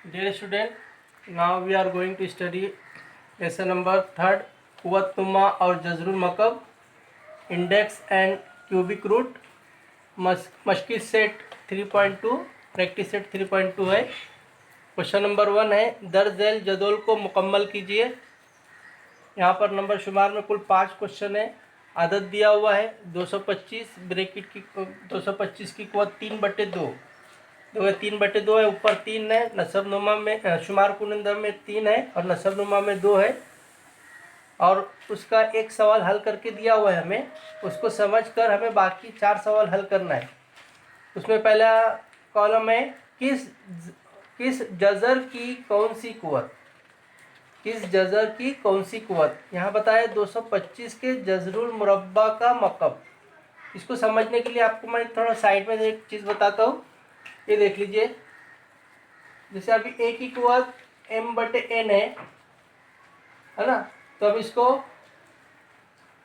Dear student, now we are going to study lesson number 3rd, कुव्वत नुमा और जजरुल मकब, इंडेक्स एंड क्यूबिक रूट, मश्किल सेट 3.2, प्रैक्टिस सेट 3.2 है। क्वेश्चन नंबर 1 है, दर्ज झैल जदोल को मुकम्मल कीजिए। यहाँ पर नंबर शुमार में कुल 5 क्वेश्चन है। आदत दिया हुआ है 225, ब्रैकेट की 225 की कुव्वत 3/2, 3/2 है, ऊपर 3 है, नसब नुमा में शुमार कुनंदा में 3 है और नसब नुमा में 2 है। और उसका एक सवाल हल करके दिया हुआ है हमें, उसको समझकर हमें बाकी 4 सवाल हल करना है। उसमें पहला कॉलम है, किस जज़र की कौन सी कुव्वत, किस जज़र की कौन सी कुव्वत। यहाँ बताया 225 के जज़रुल मुरब्बा का मकब। इसको समझने के लिए आपको मैं थोड़ा साइड में एक चीज़ बताता हूँ। ये देख लीजिए, जैसे अभी ए की कुव्वत m/n है ना, तो अब इसको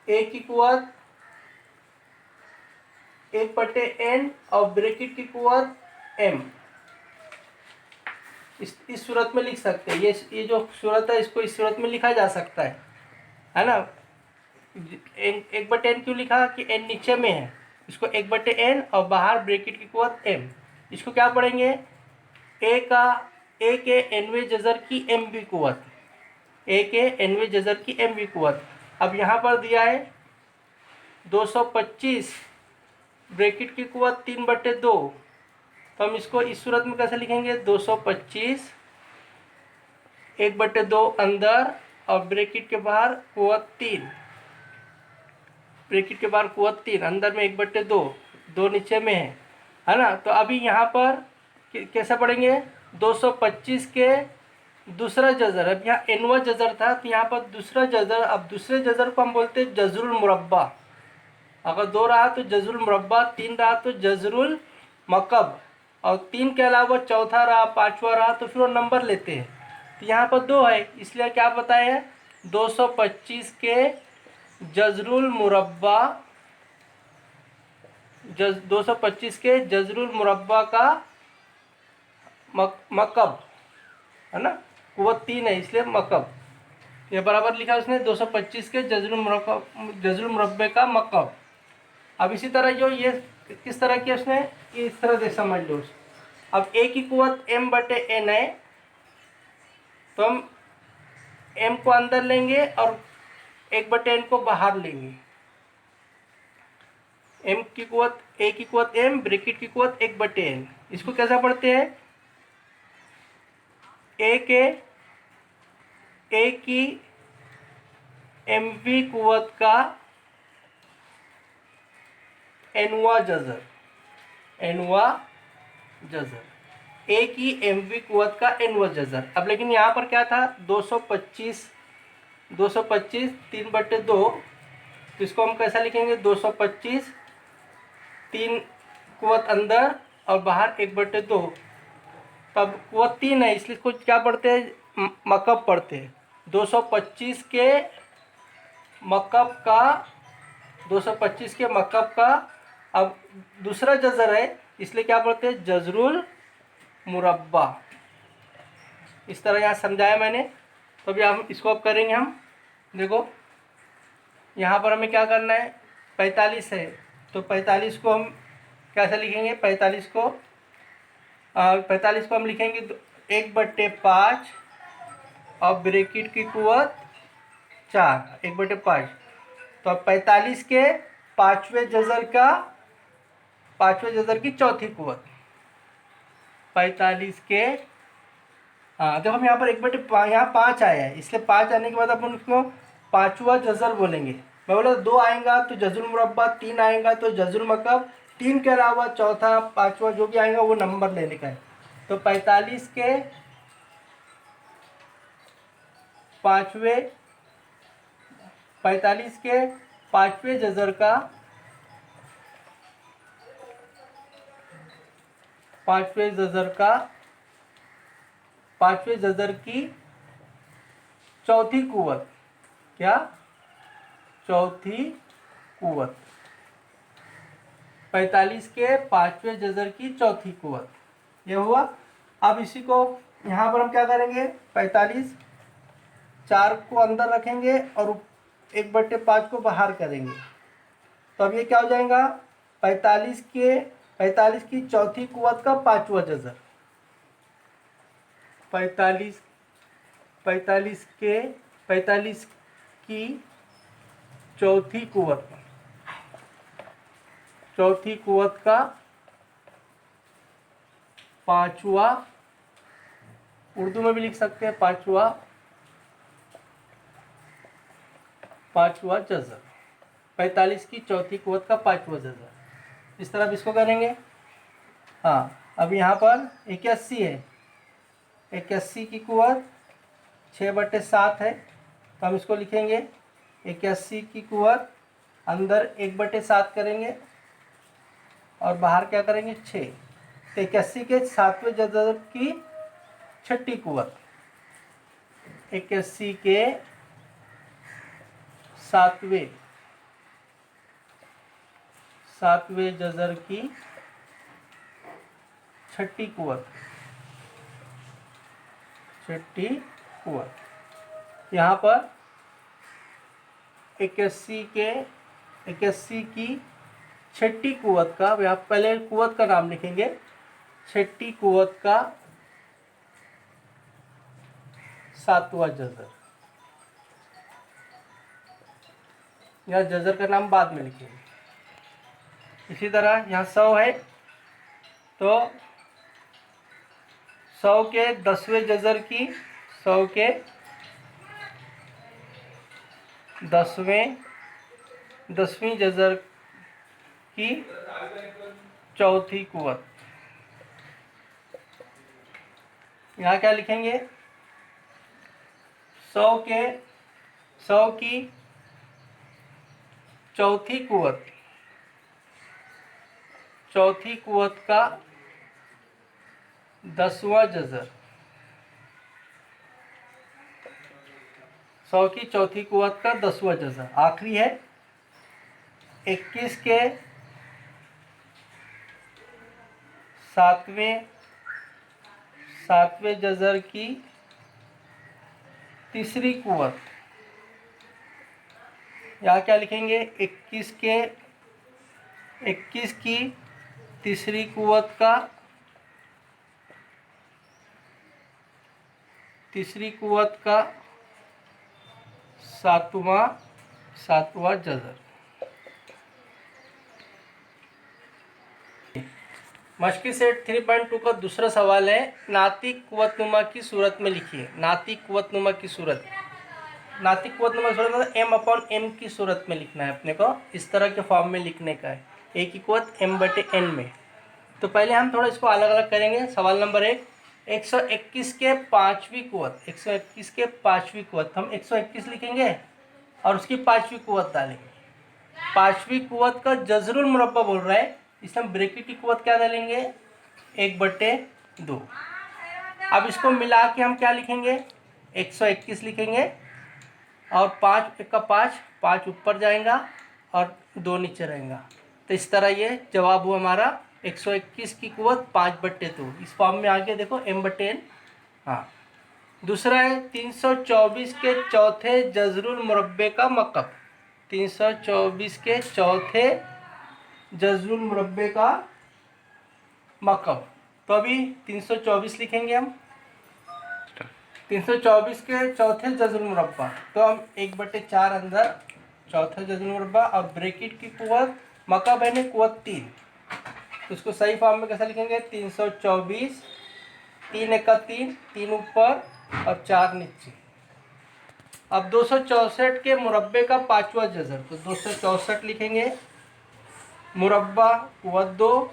ए की कुव्वत 1/n और ब्रैकेट की कुव्वत m, इस सूरत में लिख सकते हैं। ये जो सूरत है इसको इस सूरत में लिखा जा सकता है ना। 1/n क्यों लिखा कि n नीचे में है, इसको 1/n और बाहर ब्रैकेट की कुव्वत m। इसको क्या पढ़ेंगे, ए के nवें जज़र की mवीं कुव्वत, ए के nवें जज़र की mवीं कुव्वत। अब यहाँ पर दिया है 225 ब्रैकेट की कुव्वत 3/2, तो हम इसको इस सूरत में कैसे लिखेंगे, 225 1/2 अंदर और ब्रैकेट के बाहर कुव्वत 3, ब्रैकेट के बाहर कुव्वत 3, अंदर में 1/2, 2 नीचे में है ना। तो अभी यहाँ पर कैसे पढ़ेंगे, 225 के दूसरा जज़र, अब यहाँ nवा जज़र था तो यहाँ पर दूसरा जज़र, अब दूसरे जज़र को हम बोलते हैं जज़रुल मुरब्बा। अगर 2 रहा तो जज़रुल मुरब्बा, 3 रहा तो जज़रुल मकब, और 3 के अलावा चौथा रहा, 5वां रहा तो फिर वो नंबर लेते हैं। तो यहाँ पर 2 है, इसलिए क्या बताया, 225 के जज़रुल मुरब्बा, 225 के जज़रुल मुरब्बा का मकब है ना, कुव्वत 3 है इसलिए मकब, ये बराबर लिखा उसने 225 के जज़रुल मुरब्बे का मकब। अब इसी तरह जो ये किस तरह किया उसने, इस तरह से समझ लो। अब ए की कुव्वत m/n है, तो हम m को अंदर लेंगे और 1/n को बाहर लेंगे। m की कुव्वत, a की कुव्वत m, ब्रैकेट की कुव्वत 1/n। इसको कैसा पढ़ते हैं, a की mवीं कुव्वत का nवा जज़र, ए की mवीं कुव्वत का nवा जज़र। अब लेकिन यहाँ पर क्या था, 225 3/2, तो इसको हम कैसा लिखेंगे, 225 3 कुव्वत अंदर और बाहर 1/2, तब कुव्वत 3 है इसलिए इसको क्या पढ़ते हैं, मकब पढ़ते हैं। 225 के मकब का, 225 के मकब का, अब दूसरा जज़र है इसलिए क्या पढ़ते हैं, जज़रुल मुरब्बा। इस तरह यहाँ समझाया मैंने। तो अभी हम इसको अब करेंगे। हम देखो यहाँ पर हमें क्या करना है, 45 है, तो 45 को हम कैसे लिखेंगे, 45 को हम लिखेंगे 1/5 और ब्रैकेट की कुव्वत 4, 1/5। तो अब 45 के पाँचवें जज़र की चौथी कुव्वत, 45 के, देखो हम यहाँ पर 1/5, यहाँ 5 आया है इसलिए 5 आने के बाद अपन उसको 5वां जज़र बोलेंगे। मैं बोला 2 आएगा तो जज़रुल मुरब्बा, 3 आएगा तो जज़रुल मकब, 3 के अलावा चौथा 5वां जो भी आएगा वो नंबर लेने का है। तो 45 के पाँचवें जज़र का, 5वें जज़र की चौथी कुव्वत, क्या, चौथी कुव्वत, 45 के 5वें जज़र की चौथी कुव्वत, ये हुआ। अब इसी को यहाँ पर हम क्या करेंगे, 45 4 को अंदर रखेंगे और 1/5 को बाहर करेंगे। तो अब ये क्या हो जाएगा, 45 की चौथी कुवत का 5वां जज़र। 45 की चौथी कुवत का 5वां, उर्दू में भी लिख सकते हैं, 5वां जज़र। 45 की चौथी कुवत का 5वां जज़र। इस तरफ इसको करेंगे। हाँ, अब यहाँ पर 81 है, 81 की कुवत 6/7 है, तो हम इसको लिखेंगे 81 की कुवत अंदर 1/7 करेंगे और बाहर क्या करेंगे 6। तो 81 के 7वें जज़र की छठी कुवत, 81 के 7वें जज़र की छठी कुवत, यहाँ पर 81 की छठी कुवत का, यहाँ पहले कुवत का नाम लिखेंगे, छठी कुवत का 7वां जज़र, या जज़र का नाम बाद में लिखेंगे। इसी तरह यहाँ 100 है, तो 100 के 10वें जज़र की, 100 के 10वीं जज़र की चौथी कुवत, यहाँ क्या लिखेंगे, 100 की चौथी कुवत का 10वां जज़र, 100 की चौथी कुवत का 10वां जज़र। आखिरी है 21 के 7वें जज़र की तीसरी कुवत, यहाँ क्या लिखेंगे, 21 की तीसरी कुवत का 7वां जज़र। मश्की सेट 3.2 का दूसरा सवाल है, नातिक कुवतनुमा की सूरत में लिखिए। नातिक कुवतनुमा की सूरत मतलब m/m की सूरत में लिखना है अपने को, इस तरह के फॉर्म में लिखने का है, a की कुवत m/n में। तो पहले हम थोड़ा इसको अलग अलग करेंगे। सवाल नंबर 1, 121 के 5वीं कुवत, 121 के 5वीं कुवत, हम 121 लिखेंगे और उसकी 5वीं कुवत डालेंगे। 5वीं कुवत का जज़रुल मुरब्बा बोल रहा है, इसमें हम ब्रैकेट की कुवत क्या डालेंगे, 1/2। अब इसको मिला के हम क्या लिखेंगे, 121 लिखेंगे और 5 1 का 5 ऊपर जाएगा और 2 नीचे रहेगा। तो इस तरह ये जवाब हुआ हमारा 121 की कुवत 5/2। इस फॉर्म में आगे देखो m/n। हाँ, दूसरा है 324 के चौथे जज़रुल मुरब्बे का मकब। 324 के चौथे जज़रुल मुरब्बे का मकब, तो अभी 324 लिखेंगे हम। 324 के चौथे जज़रुल मुरब्बा, तो हम 1/4 अंदर चौथा जज़रुल मुरब्बा और ब्रैकेट की कुवत, मकब है कुवत 3, तो उसको सही फॉर्म में कैसे लिखेंगे, 324, 3 1 का 3 ऊपर और 4 नीचे। अब 264 के मुरब्बे का 5वां जज़र, तो 264 लिखेंगे, मुरब्बा कुवत 2,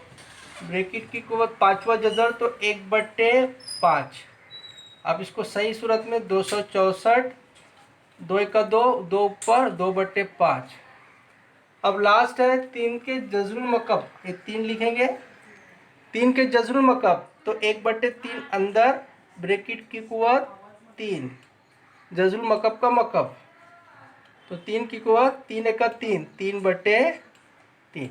ब्रैकेट की कुवत 5वां जज़र, तो 1/5। अब इसको सही सूरत में 264, 2 1 का 2 ऊपर 2/5। अब लास्ट है 3 के जज़रुल मकब, ये 3 लिखेंगे, 3 के जज़रुल मकब, तो 1/3 अंदर, ब्रैकेट की कुवत 3, जज़रुल मकब का मकब, तो 3 की कुवत 3 1 का 3 3/3।